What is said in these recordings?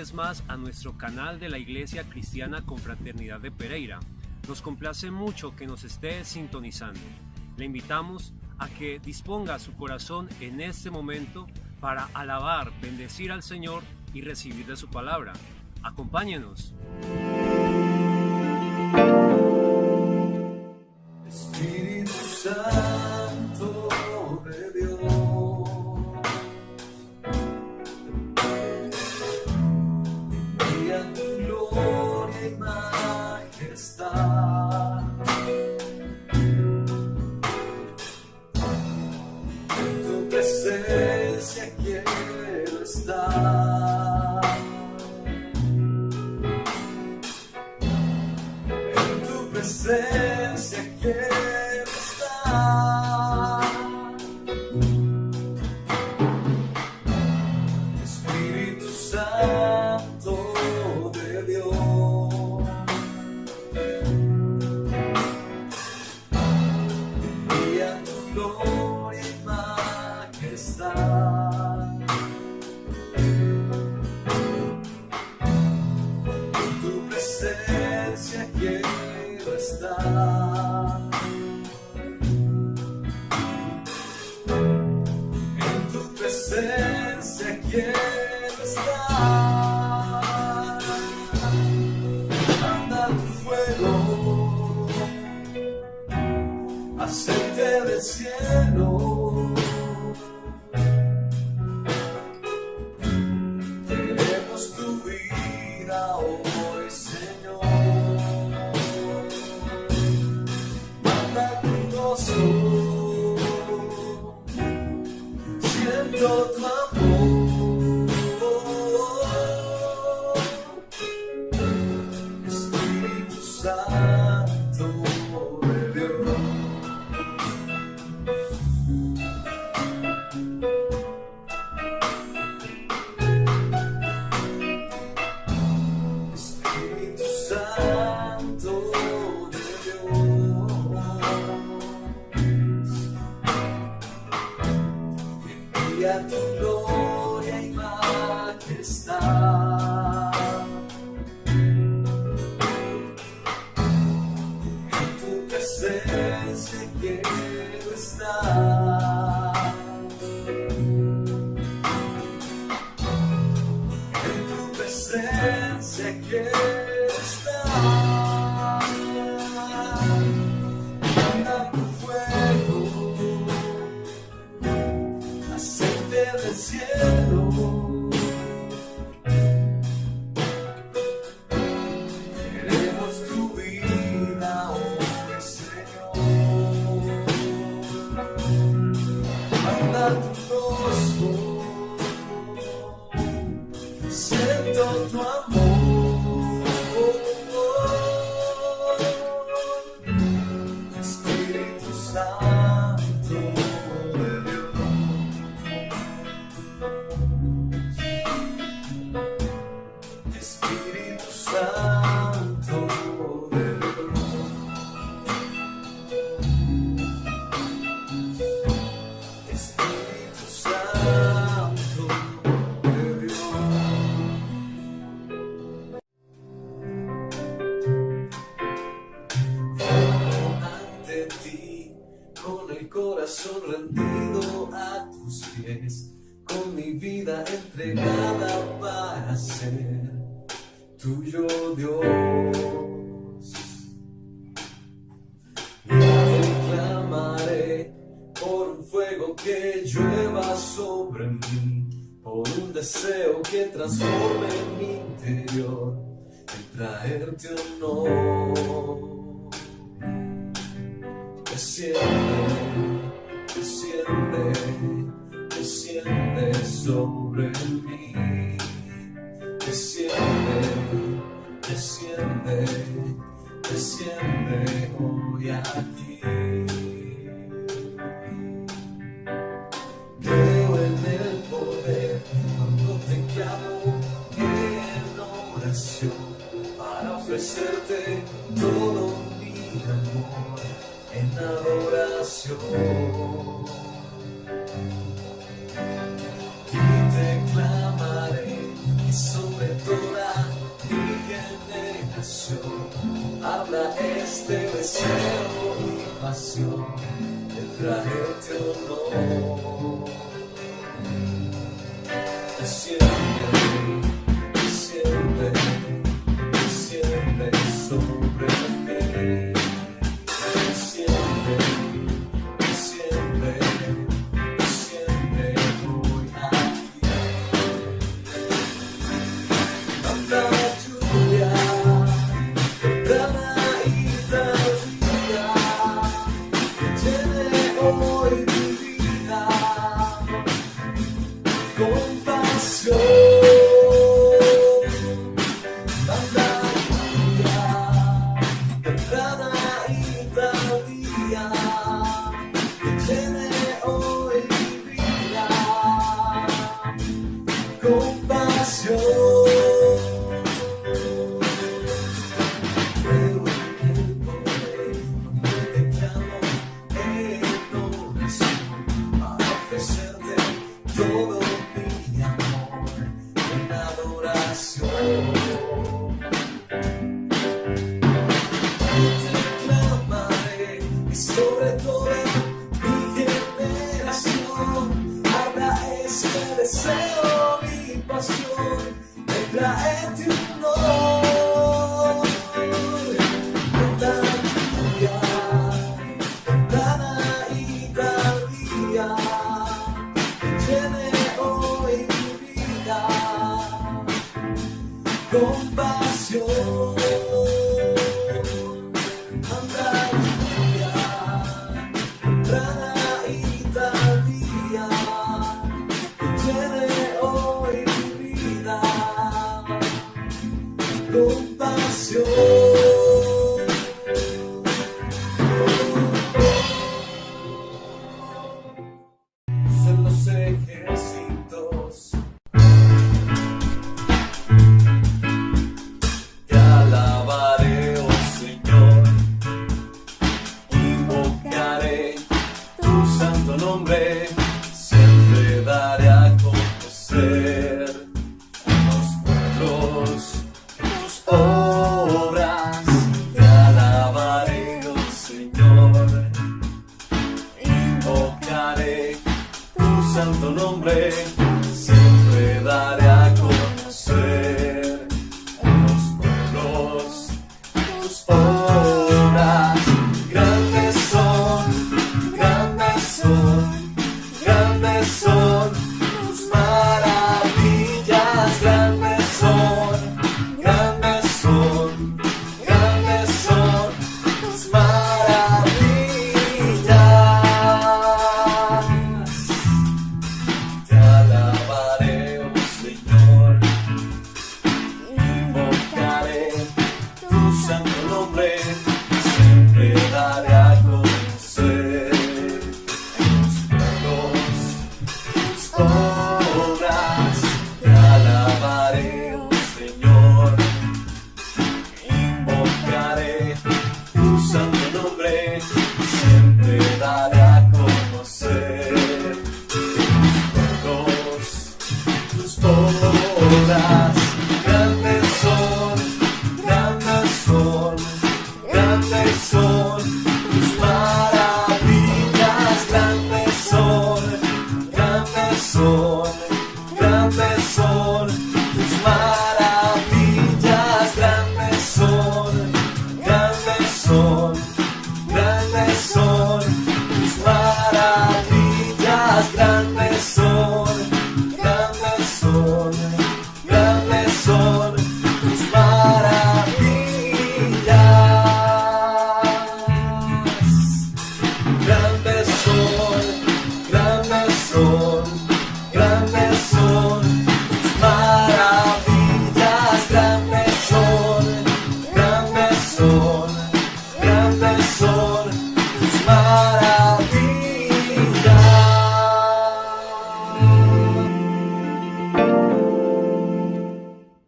vez más a nuestro canal de la Iglesia Cristiana Confraternidad de Pereira. Nos complace mucho que nos esté sintonizando. Le invitamos a que disponga su corazón en este momento para alabar, bendecir al Señor y recibir de su palabra. Acompáñenos. Espíritu Santo de Dios, envía tu gloria y majestad. En tu presencia quiero estar. En tu presencia quiero estar. Espíritu Santo de Dios, envía tu gloria y majestad. En tu presencia quiero estar. En tu presencia quiero estar. Manda tu fuego, aceite del cielo. Queremos tu vida hoy, Señor. Manda tu gozo, siento tu amor. Espíritu Santo de Dios, Espíritu Santo de Dios, envía tu gloria y majestad. En tu presencia quiero estar. En tu presencia quiero estar. Manda tu fuego, aceite del cielo. Queremos tu vida hoy, Señor. Manda tu gozo, siento tu amor. Espíritu Santo de Dios, Espíritu Santo de Dios, Espíritu Santo de Dios. Ante ti, con el corazón rendido a tus pies, con mi vida entregada para ser tuyo, Dios. Yo te clamaré por un fuego que llueva sobre mí, por un deseo que transforme mi interior en traerte honor. Desciende, desciende sobre mí. Desciende, desciende, desciende hoy aquí. Creo en el poder cuando te clamo en oración para ofrecerte todo mi amor en adoración. Y te clamaré y sobre todo generación habla este deseo y pasión de traerte honor. Desciende sobre mí. Desciende hoy aquí. Manda lluvia temprana y tardía, que llene hoy mi vida con pasión. Manda lluvia temprana y tardía, que llene hoy mi vida con pasión. Creo en el poder cuando te llamo en oración para ofrecerte todo mi amor en adoración. Te clamaré y sobre todo mi generación habla este deseo y pasión de traerte un honor. Manda lluvia temprana y tardía, que llene hoy mi vida con pasión. Manda lluvia temprana y tardía, que llene hoy mi vida con pasión. Son los ejércitos, te alabaré, oh Señor, invocaré tu santo nombre, siempre daré a conocer a los pueblos tus obras. Te alabaré, oh Señor, invocaré tu santo nombre, siempre daré a conocer a los pueblos tus obras. Grandes son, grandes son, grandes son tus maravillas. Grandes son, grandes son, grandes son tus maravillas. Te alabaré, oh Señor, invocaré tu santo nombre, siempre daré a conocer a los pueblos tus obras. Te alabaré, oh Señor, invocaré tu santo nombre, siempre daré a conocer tus obras. Grandes son, grandes son, grandes son tus maravillas. Grandes son, grandes son, grandes son tus maravillas. Grandes son, grandes son, grandes son tus maravillas. Grandes son, grandes son, grandes son tus maravillas. Grandes son, grandes son, grandes son tus maravillas. Grandes son, grandes son, grandes son tus maravillas.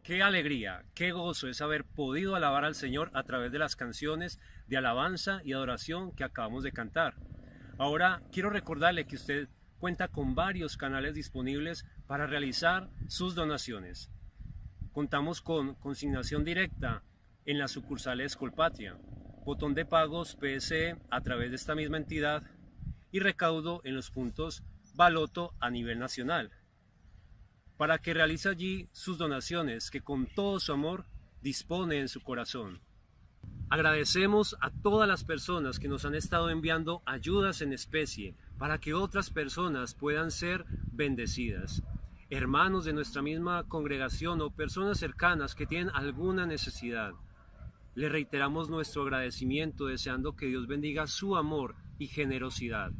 Qué alegría, qué gozo es haber podido alabar al Señor a través de las canciones de alabanza y adoración que acabamos de cantar. Ahora quiero recordarle que usted cuenta con varios canales disponibles para realizar sus donaciones. Contamos con consignación directa en las sucursales Colpatria, botón de pagos PSE a través de esta misma entidad y recaudo en los puntos Baloto a nivel nacional, para que realice allí sus donaciones que con todo su amor dispone en su corazón. Agradecemos a todas las personas que nos han estado enviando ayudas en especie para que otras personas puedan ser bendecidas. Hermanos de nuestra misma congregación o personas cercanas que tienen alguna necesidad. Le reiteramos nuestro agradecimiento deseando que Dios bendiga su amor y generosidad.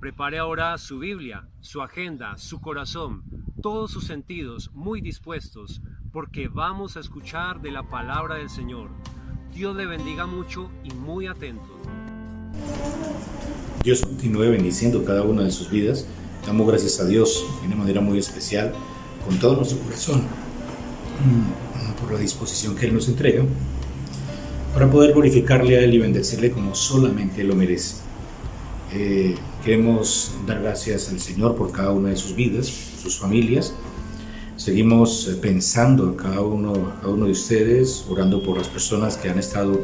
Prepare ahora su Biblia, su agenda, su corazón, todos sus sentidos muy dispuestos, porque vamos a escuchar de la palabra del Señor. Dios le bendiga mucho y muy atento. Dios continúe bendiciendo cada una de sus vidas. Damos gracias a Dios de una manera muy especial, con todo nuestro corazón, por la disposición que Él nos entrega, para poder glorificarle a Él y bendecirle como solamente Él lo merece. Queremos dar gracias al Señor por cada una de sus vidas, sus familias. Seguimos pensando a cada uno de ustedes, orando por las personas que han estado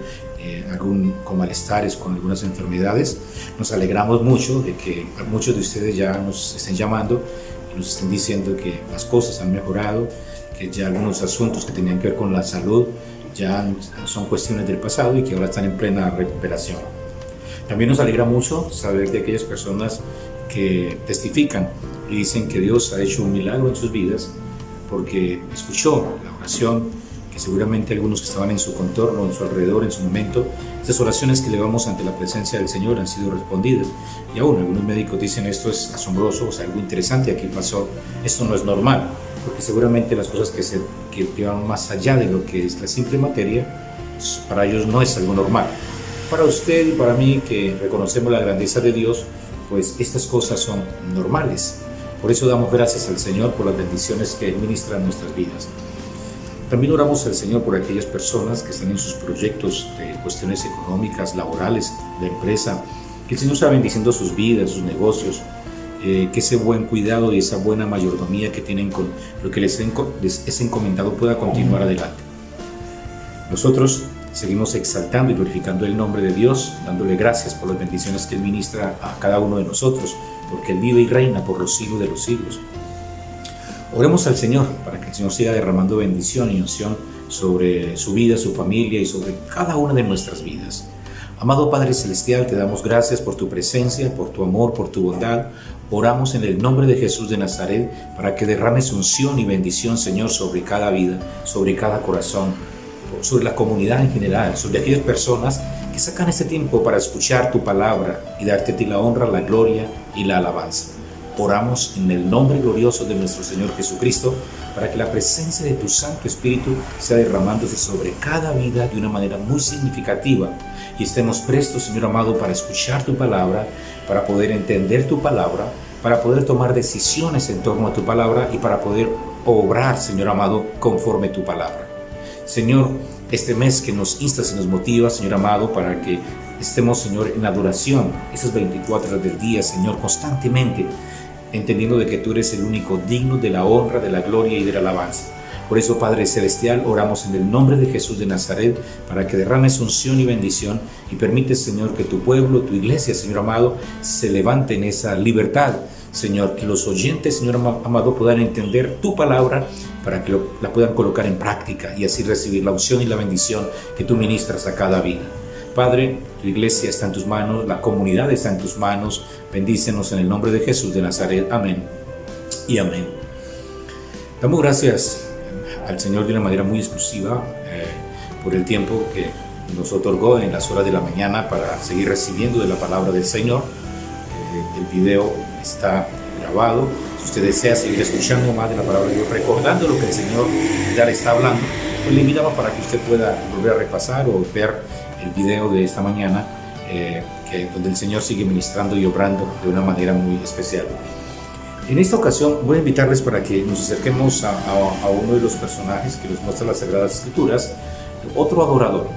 con malestares, con algunas enfermedades. Nos alegramos mucho de que muchos de ustedes ya nos estén llamando y nos estén diciendo que las cosas han mejorado, que ya algunos asuntos que tenían que ver con la salud ya son cuestiones del pasado y que ahora están en plena recuperación. También nos alegra mucho saber de aquellas personas que testifican y dicen que Dios ha hecho un milagro en sus vidas porque escuchó la oración que seguramente algunos que estaban en su contorno, en su alrededor, en su momento, esas oraciones que elevamos ante la presencia del Señor han sido respondidas. Y aún algunos médicos dicen esto es asombroso, o sea, algo interesante aquí pasó, esto no es normal, porque seguramente las cosas que van más allá de lo que es la simple materia, para ellos no es algo normal. Para usted y para mí, que reconocemos la grandeza de Dios, pues estas cosas son normales. Por eso damos gracias al Señor por las bendiciones que Él ministra en nuestras vidas. También oramos al Señor por aquellas personas que están en sus proyectos de cuestiones económicas, laborales, de empresa, que el Señor está bendiciendo sus vidas, sus negocios, que ese buen cuidado y esa buena mayordomía que tienen con lo que les es encomendado pueda continuar adelante. Nosotros seguimos exaltando y glorificando el nombre de Dios, dándole gracias por las bendiciones que Él ministra a cada uno de nosotros, porque Él vive y reina por los siglos de los siglos. Oremos al Señor para que el Señor siga derramando bendición y unción sobre su vida, su familia y sobre cada una de nuestras vidas. Amado Padre Celestial, te damos gracias por tu presencia, por tu amor, por tu bondad. Oramos en el nombre de Jesús de Nazaret para que derrames unción y bendición, Señor, sobre cada vida, sobre cada corazón, sobre la comunidad en general, sobre aquellas personas que sacan este tiempo para escuchar tu palabra y darte a ti la honra, la gloria y la alabanza. Oramos en el nombre glorioso de nuestro Señor Jesucristo para que la presencia de tu Santo Espíritu sea derramándose sobre cada vida de una manera muy significativa y estemos prestos, Señor amado, para escuchar tu palabra, para poder entender tu palabra, para poder tomar decisiones en torno a tu palabra y para poder obrar, Señor amado, conforme tu palabra. Señor, este mes que nos instas y nos motiva, Señor amado, para que estemos, Señor, en adoración esas 24 horas del día, Señor, constantemente, entendiendo de que tú eres el único digno de la honra, de la gloria y de la alabanza. Por eso, Padre Celestial, oramos en el nombre de Jesús de Nazaret para que derrames unción y bendición y permites, Señor, que tu pueblo, tu iglesia, Señor amado, se levante en esa libertad, Señor, que los oyentes, Señor amado, puedan entender tu palabra para que la puedan colocar en práctica y así recibir la unción y la bendición que tú ministras a cada vida. Padre, tu iglesia está en tus manos, la comunidad está en tus manos. Bendícenos en el nombre de Jesús de Nazaret. Amén y amén. Damos gracias al Señor de una manera muy exclusiva por el tiempo que nos otorgó en las horas de la mañana para seguir recibiendo de la palabra del Señor. El video está grabado. Si usted desea seguir escuchando más de la palabra de Dios, recordando lo que el Señor ya le está hablando, pues le invitamos para que usted pueda volver a repasar o ver el video de esta mañana, donde el Señor sigue ministrando y obrando de una manera muy especial. En esta ocasión voy a invitarles para que nos acerquemos a uno de los personajes que nos muestra las Sagradas Escrituras, otro adorador.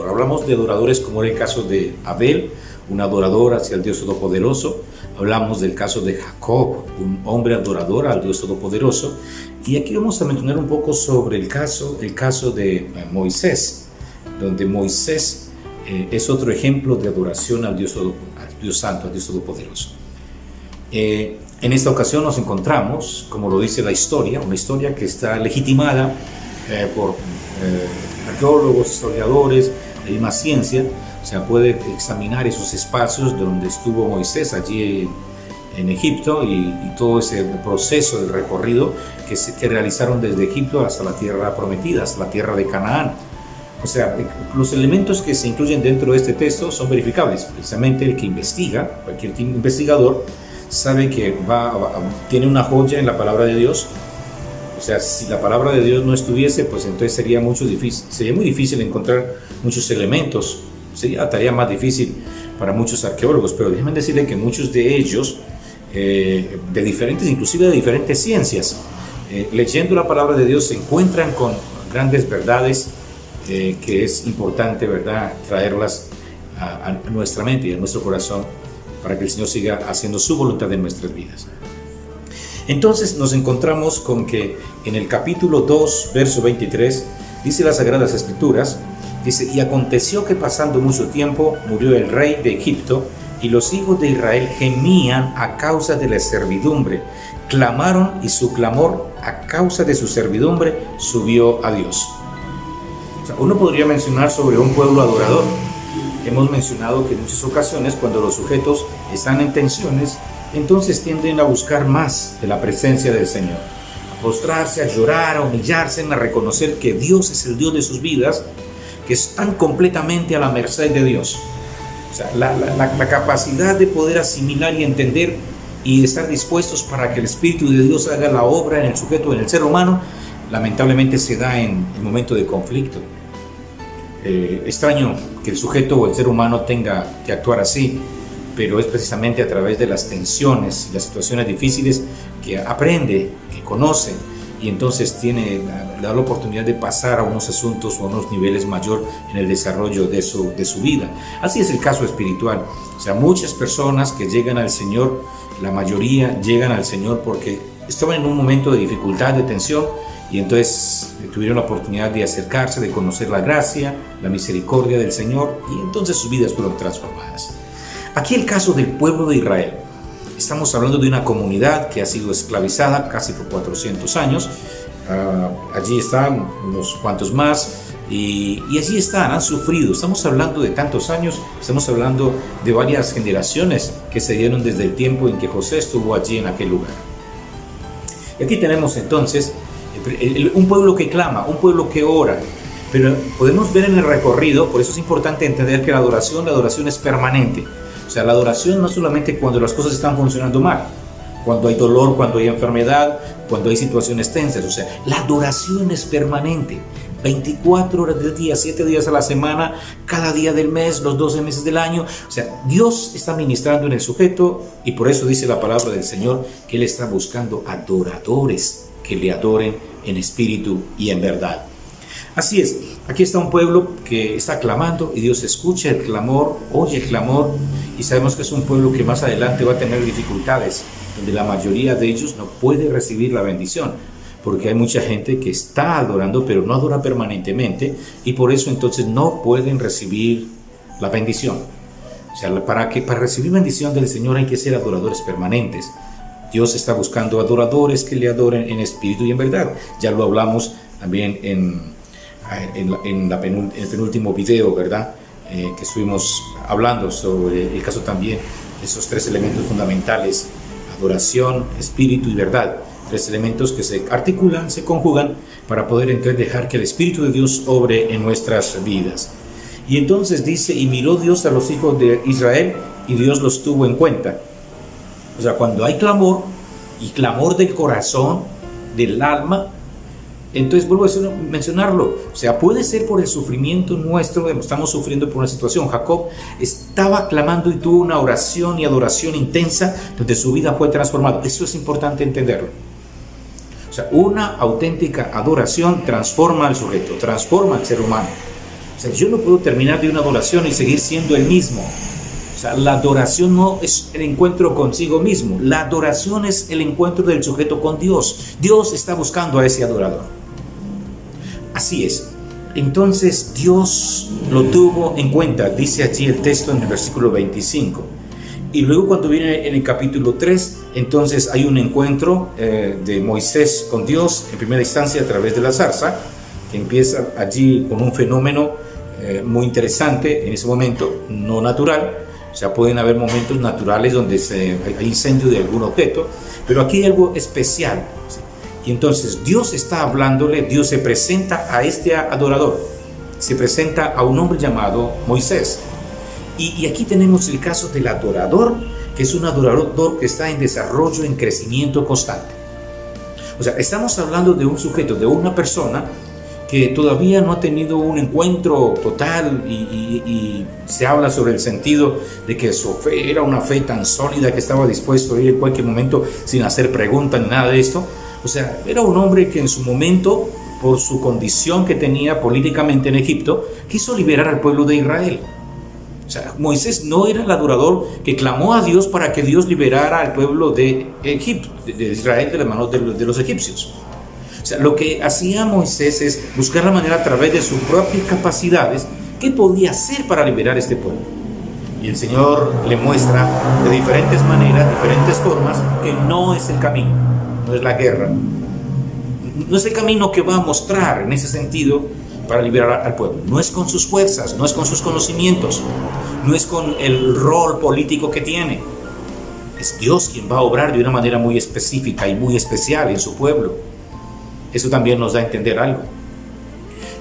Hablamos de adoradores como era el caso de Abel un adorador hacia el Dios Todopoderoso. Hablamos del caso de Jacob, un hombre adorador al Dios Todopoderoso. Y aquí vamos a mencionar un poco sobre el caso de Moisés, donde Moisés es otro ejemplo de adoración al Dios Santo, al Dios Todopoderoso. En esta ocasión nos encontramos, como lo dice la historia, una historia que está legitimada por arqueólogos, historiadores, de misma ciencia. O sea, puede examinar esos espacios donde estuvo Moisés allí en Egipto y todo ese proceso de recorrido que realizaron desde Egipto hasta la tierra prometida, hasta la tierra de Canaán. O sea, los elementos que se incluyen dentro de este texto son verificables. Precisamente el que investiga, cualquier investigador, sabe que tiene una joya en la palabra de Dios. O sea, si la palabra de Dios no estuviese, pues entonces sería muy difícil encontrar muchos elementos. Sería tarea más difícil para muchos arqueólogos, pero déjenme decirle que muchos de ellos, inclusive de diferentes ciencias, leyendo la palabra de Dios se encuentran con grandes verdades que es importante, ¿verdad?, traerlas a nuestra mente y a nuestro corazón para que el Señor siga haciendo su voluntad en nuestras vidas. Entonces nos encontramos con que en el capítulo 2, verso 23, dice las Sagradas Escrituras, dice: y aconteció que pasando mucho tiempo murió el rey de Egipto, y los hijos de Israel gemían a causa de la servidumbre, clamaron, y su clamor a causa de su servidumbre subió a Dios. O sea, uno podría mencionar sobre un pueblo adorador. Hemos mencionado que en muchas ocasiones, cuando los sujetos están en tensiones, entonces tienden a buscar más de la presencia del Señor, a postrarse, a llorar, a humillarse, a reconocer que Dios es el Dios de sus vidas, que están completamente a la merced de Dios. O sea, la capacidad de poder asimilar y entender y estar dispuestos para que el Espíritu de Dios haga la obra en el sujeto, en el ser humano, lamentablemente se da en el momento de conflicto. Extraño que el sujeto o el ser humano tenga que actuar así, pero es precisamente a través de las tensiones y las situaciones difíciles que aprende, que conoce, y entonces tiene la oportunidad de pasar a unos asuntos o a unos niveles mayor en el desarrollo de su vida. Así es el caso espiritual. O sea, muchas personas que llegan al Señor, la mayoría llegan al Señor porque estaban en un momento de dificultad, de tensión, y entonces tuvieron la oportunidad de acercarse, de conocer la gracia, la misericordia del Señor, y entonces sus vidas fueron transformadas. Aquí el caso del pueblo de Israel. Estamos hablando de una comunidad que ha sido esclavizada casi por 400 años. Allí están unos cuantos más y allí están, han sufrido. Estamos hablando de tantos años, estamos hablando de varias generaciones que se dieron desde el tiempo en que José estuvo allí en aquel lugar. Y aquí tenemos entonces un pueblo que clama, un pueblo que ora. Pero podemos ver en el recorrido, por eso es importante entender que la adoración es permanente. O sea, la adoración no es solamente cuando las cosas están funcionando mal, cuando hay dolor, cuando hay enfermedad, cuando hay situaciones tensas. O sea, la adoración es permanente. 24 horas del día, 7 días a la semana, cada día del mes, los 12 meses del año. O sea, Dios está ministrando en el sujeto, y por eso dice la palabra del Señor que Él está buscando adoradores que le adoren en espíritu y en verdad. Así es, aquí está un pueblo que está clamando y Dios escucha el clamor, oye el clamor, y sabemos que es un pueblo que más adelante va a tener dificultades, donde la mayoría de ellos no puede recibir la bendición, porque hay mucha gente que está adorando pero no adora permanentemente, y por eso entonces no pueden recibir la bendición. O sea, para recibir bendición del Señor hay que ser adoradores permanentes. Dios está buscando adoradores que le adoren en espíritu y en verdad. Ya lo hablamos también en el penúltimo video, ¿verdad? Que estuvimos hablando sobre el caso también de esos 3 elementos fundamentales: adoración, espíritu y verdad. 3 elementos que se articulan, se conjugan para poder entonces dejar que el Espíritu de Dios obre en nuestras vidas. Y entonces dice: y miró Dios a los hijos de Israel y Dios los tuvo en cuenta. O sea, cuando hay clamor, y clamor del corazón, del alma, entonces vuelvo a mencionarlo. O sea, puede ser por el sufrimiento nuestro, estamos sufriendo por una situación. Jacob estaba clamando y tuvo una oración y adoración intensa donde su vida fue transformada. Eso es importante entenderlo. O sea, una auténtica adoración transforma al sujeto, transforma al ser humano. O sea, yo no puedo terminar de una adoración y seguir siendo el mismo. O O sea, la adoración no es el encuentro consigo mismo. La adoración es el encuentro del sujeto con Dios. Dios está buscando a ese adorador. Así es. Entonces Dios lo tuvo en cuenta, dice allí el texto en el versículo 25. Y luego cuando viene en el capítulo 3, entonces hay un encuentro de Moisés con Dios, en primera instancia a través de la zarza, que empieza allí con un fenómeno muy interesante en ese momento, no natural. O sea, pueden haber momentos naturales donde hay incendio de algún objeto, pero aquí hay algo especial. ¿Sí? Y entonces Dios está hablándole, Dios se presenta a este adorador, se presenta a un hombre llamado Moisés. Y aquí tenemos el caso del adorador, que es un adorador que está en desarrollo, en crecimiento constante. O sea, estamos hablando de un sujeto, de una persona que todavía no ha tenido un encuentro total y se habla sobre el sentido de que su fe era una fe tan sólida que estaba dispuesto a ir en cualquier momento sin hacer preguntas ni nada de esto. O sea, era un hombre que en su momento, por su condición que tenía políticamente en Egipto, quiso liberar al pueblo de Israel. O sea, Moisés no era el adorador que clamó a Dios para que Dios liberara al pueblo de Egipto, de Israel, de las manos de los egipcios. O sea, lo que hacía Moisés es buscar la manera a través de sus propias capacidades qué podía hacer para liberar a este pueblo. Y el Señor le muestra de diferentes maneras, diferentes formas, que no es el camino, no es la guerra. No es el camino que va a mostrar en ese sentido para liberar al pueblo. No es con sus fuerzas, no es con sus conocimientos, no es con el rol político que tiene. Es Dios quien va a obrar de una manera muy específica y muy especial en su pueblo. Eso también nos da a entender algo.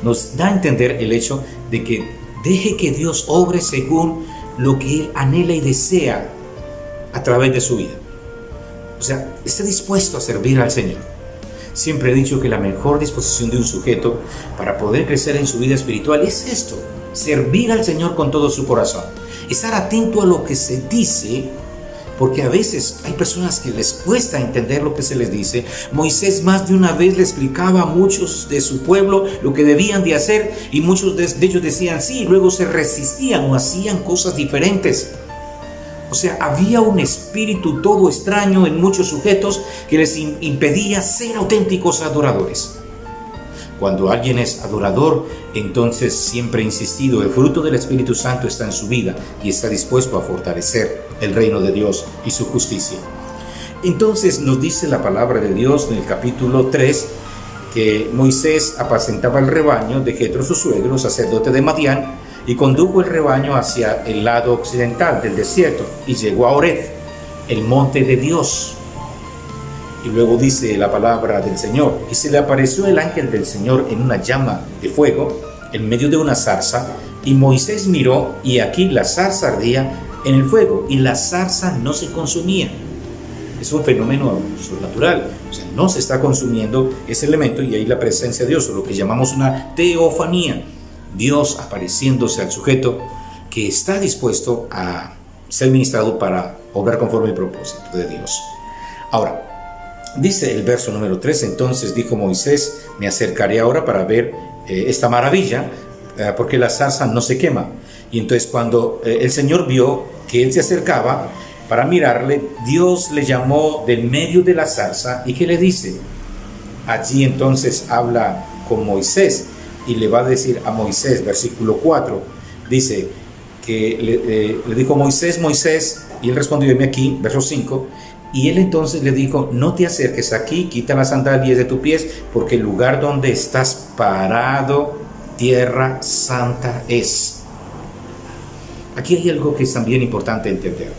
Nos da a entender el hecho de que deje que Dios obre según lo que Él anhela y desea a través de su vida. O sea, esté dispuesto a servir al Señor. Siempre he dicho que la mejor disposición de un sujeto para poder crecer en su vida espiritual es esto: servir al Señor con todo su corazón. Estar atento a lo que se dice, porque a veces hay personas que les cuesta entender lo que se les dice. Moisés más de una vez le explicaba a muchos de su pueblo lo que debían de hacer, y muchos de ellos decían sí, y luego se resistían o hacían cosas diferentes. O sea, había un espíritu todo extraño en muchos sujetos que les impedía ser auténticos adoradores. Cuando alguien es adorador, entonces siempre he insistido, el fruto del Espíritu Santo está en su vida y está dispuesto a fortalecer el reino de Dios y su justicia. Entonces nos dice la palabra de Dios en el capítulo 3 que Moisés apacentaba el rebaño de Jetro su suegro, sacerdote de Madián, y condujo el rebaño hacia el lado occidental del desierto y llegó a Horeb, el monte de Dios. Y luego dice la palabra del Señor: y se le apareció el ángel del Señor en una llama de fuego en medio de una zarza, y Moisés miró, y aquí la zarza ardía en el fuego, y la zarza no se consumía. Es un fenómeno sobrenatural, o sea, no se está consumiendo ese elemento, y ahí la presencia de Dios, o lo que llamamos una teofanía, Dios apareciéndose al sujeto que está dispuesto a ser ministrado para obrar conforme el propósito de Dios. Ahora, dice el verso número 3, entonces dijo Moisés: me acercaré ahora para ver esta maravilla, porque la zarza no se quema. Y entonces cuando el Señor vio que él se acercaba para mirarle, Dios le llamó del medio de la zarza. ¿Y qué le dice? Allí entonces habla con Moisés y le va a decir a Moisés, versículo 4, dice que le dijo: Moisés, Moisés, y él respondió: heme aquí, verso 5, y él entonces le dijo: no te acerques aquí, quita las sandalias de tus pies, porque el lugar donde estás parado, tierra santa es. Aquí hay algo que es también importante entender.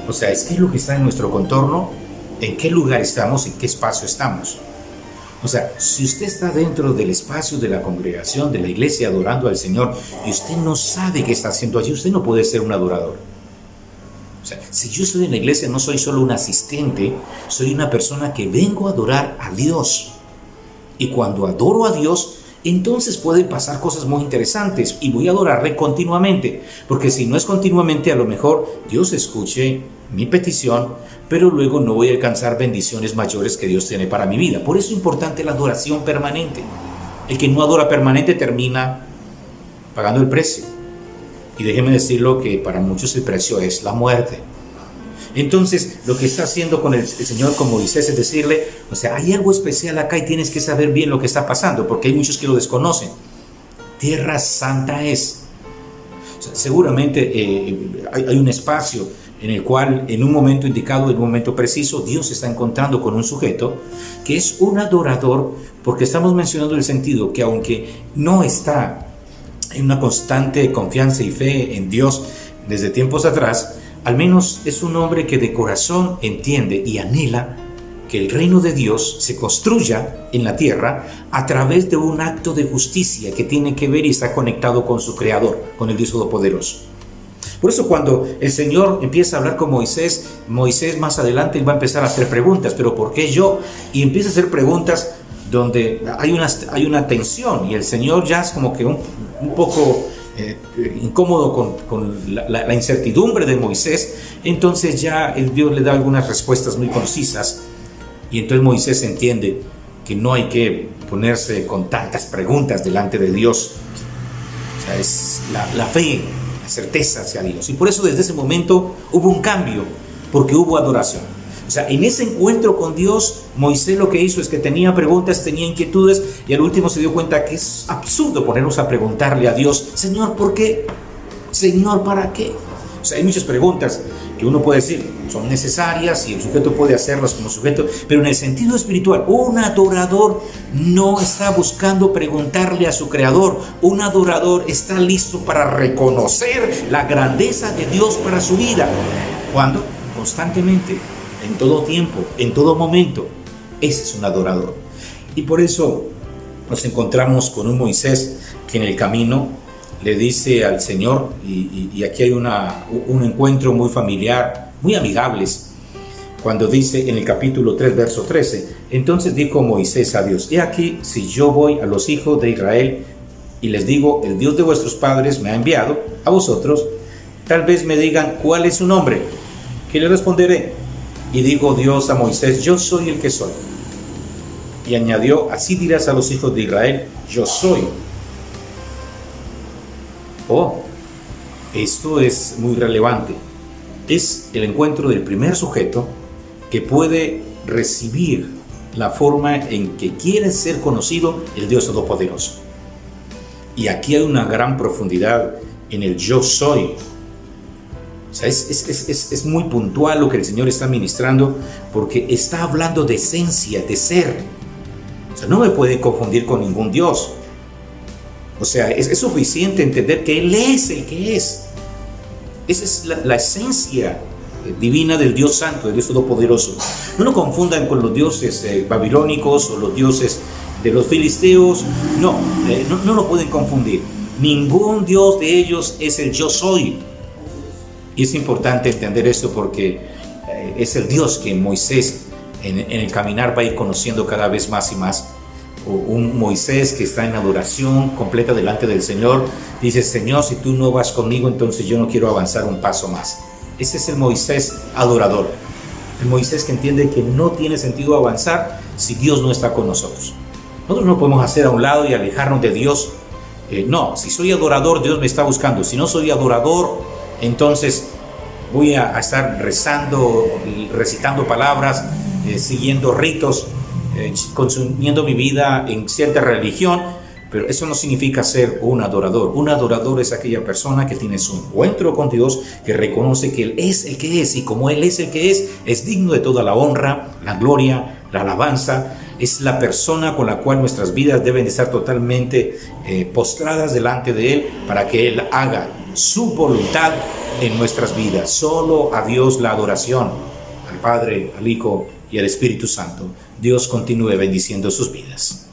O sea, es qué es lo que está en nuestro contorno, en qué lugar estamos, en qué espacio estamos. O sea, si usted está dentro del espacio de la congregación, de la iglesia, adorando al Señor, y usted no sabe qué está haciendo allí, usted no puede ser un adorador. O sea, si yo estoy en la iglesia, no soy solo un asistente, soy una persona que vengo a adorar a Dios. Y cuando adoro a Dios, entonces pueden pasar cosas muy interesantes, y voy a adorarle continuamente, porque si no es continuamente, a lo mejor Dios escuche mi petición, pero luego no voy a alcanzar bendiciones mayores que Dios tiene para mi vida. Por eso es importante la adoración permanente. El que no adora permanente termina pagando el precio. Y déjeme decirlo que para muchos el precio es la muerte. Entonces, lo que está haciendo con el Señor con Moisés es decirle, o sea, hay algo especial acá y tienes que saber bien lo que está pasando, porque hay muchos que lo desconocen. Tierra santa es. O sea, seguramente hay un espacio en el cual en un momento indicado, en un momento preciso, Dios se está encontrando con un sujeto que es un adorador, porque estamos mencionando el sentido que aunque no está en una constante confianza y fe en Dios desde tiempos atrás, al menos es un hombre que de corazón entiende y anhela que el reino de Dios se construya en la tierra a través de un acto de justicia que tiene que ver y está conectado con su Creador, con el Dios Todopoderoso. Por eso cuando el Señor empieza a hablar con Moisés, Moisés más adelante va a empezar a hacer preguntas, pero ¿por qué yo? Y empieza a hacer preguntas donde hay una tensión y el Señor ya es como que un poco incómodo con la incertidumbre de Moisés. Entonces ya el Dios le da algunas respuestas muy concisas y entonces Moisés entiende que no hay que ponerse con tantas preguntas delante de Dios. O sea, es la fe, la certeza hacia Dios. Y por eso desde ese momento hubo un cambio, porque hubo adoración. O sea, en ese encuentro con Dios, Moisés lo que hizo es que tenía preguntas, tenía inquietudes, y al último se dio cuenta que es absurdo ponernos a preguntarle a Dios, Señor, ¿por qué? Señor, ¿para qué? O sea, hay muchas preguntas que uno puede decir, son necesarias y el sujeto puede hacerlas como sujeto, pero en el sentido espiritual, un adorador no está buscando preguntarle a su Creador. Un adorador está listo para reconocer la grandeza de Dios para su vida. ¿Cuándo? Constantemente. En todo tiempo, en todo momento. Ese es un adorador. Y por eso nos encontramos con un Moisés que en el camino le dice al Señor, y aquí hay un encuentro muy familiar, muy amigables, cuando dice en el capítulo 3, verso 13, entonces dijo Moisés a Dios, he aquí, si yo voy a los hijos de Israel y les digo, el Dios de vuestros padres me ha enviado a vosotros, tal vez me digan, ¿cuál es su nombre? ¿Qué le responderé? Y digo Dios a Moisés, yo soy el que soy. Y añadió, así dirás a los hijos de Israel, yo soy. Oh, esto es muy relevante. Es el encuentro del primer sujeto que puede recibir la forma en que quiere ser conocido el Dios Todopoderoso. Y aquí hay una gran profundidad en el yo soy. O sea, es muy puntual lo que el Señor está ministrando, porque está hablando de esencia, de ser. O sea, no me puede confundir con ningún Dios. O sea, es suficiente entender que Él es el que es. Esa es la esencia divina del Dios Santo, del Dios Todopoderoso. No lo confundan con los dioses babilónicos o los dioses de los filisteos. No lo pueden confundir. Ningún Dios de ellos es el yo soy. Y es importante entender esto porque es el Dios que Moisés en el caminar va a ir conociendo cada vez más y más. Un Moisés que está en adoración completa delante del Señor, dice, Señor, si tú no vas conmigo, entonces yo no quiero avanzar un paso más. Ese es el Moisés adorador, el Moisés que entiende que no tiene sentido avanzar si Dios no está con nosotros. Nosotros no podemos hacer a un lado y alejarnos de Dios. No, si soy adorador, Dios me está buscando. Si no soy adorador, entonces voy a estar rezando, recitando palabras, siguiendo ritos, consumiendo mi vida en cierta religión, pero eso no significa ser un adorador. Un adorador es aquella persona que tiene su encuentro con Dios, que reconoce que Él es el que es, y como Él es el que es digno de toda la honra, la gloria, la alabanza. Es la persona con la cual nuestras vidas deben de estar totalmente postradas delante de Él, para que Él haga su voluntad en nuestras vidas. Solo a Dios la adoración, al Padre, al Hijo y al Espíritu Santo. Dios continúe bendiciendo sus vidas.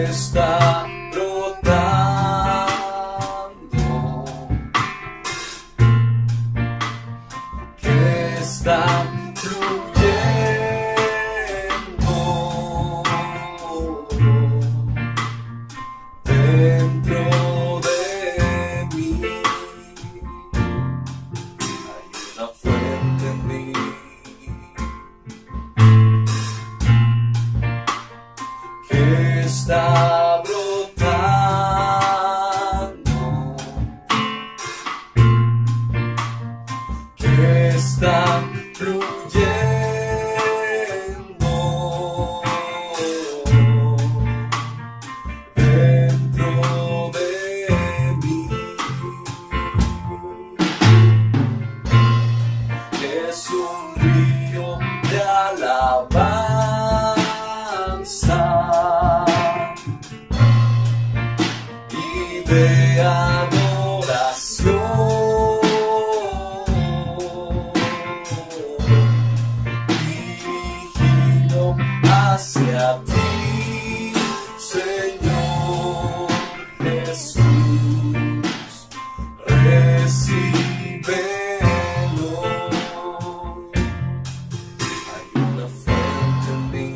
Está brotando, que está fluyendo, de adoración. Dirigido hacia ti, Señor Jesús, recíbelo. Hay una fuente en mí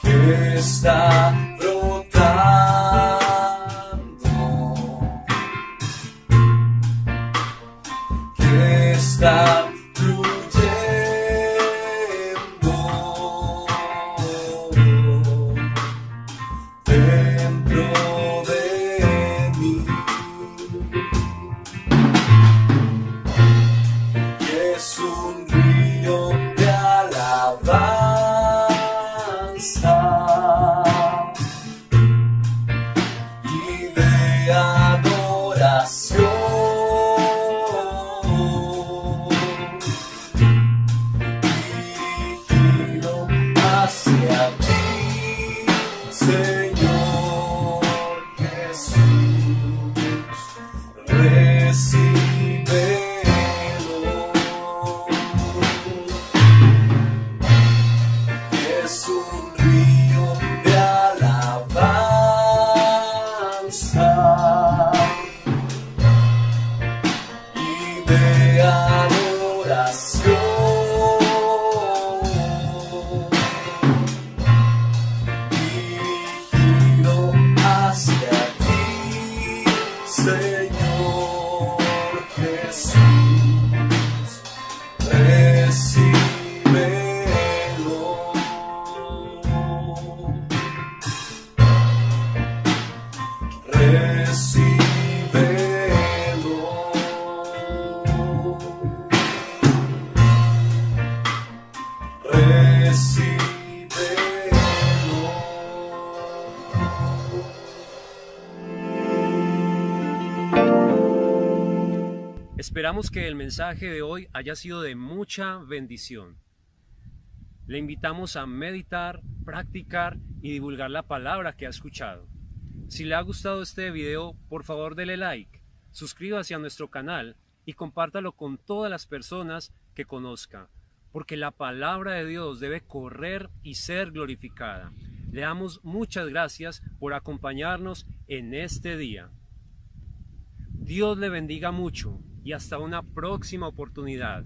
que está brotando, que está fluyendo dentro de mí, y es un río de alabanza y de adoración. Dirigido hacia ti, Señor Jesús, recíbelo. Es un río de alabanza y de adoración. Dirigido hacia ti, Señor Jesús, recíbelo. Esperamos que el mensaje de hoy haya sido de mucha bendición. Le invitamos a meditar, practicar y divulgar la palabra que ha escuchado. Si le ha gustado este video, por favor dele like, suscríbase a nuestro canal y compártalo con todas las personas que conozca, porque la palabra de Dios debe correr y ser glorificada. Le damos muchas gracias por acompañarnos en este día. Dios le bendiga mucho y hasta una próxima oportunidad.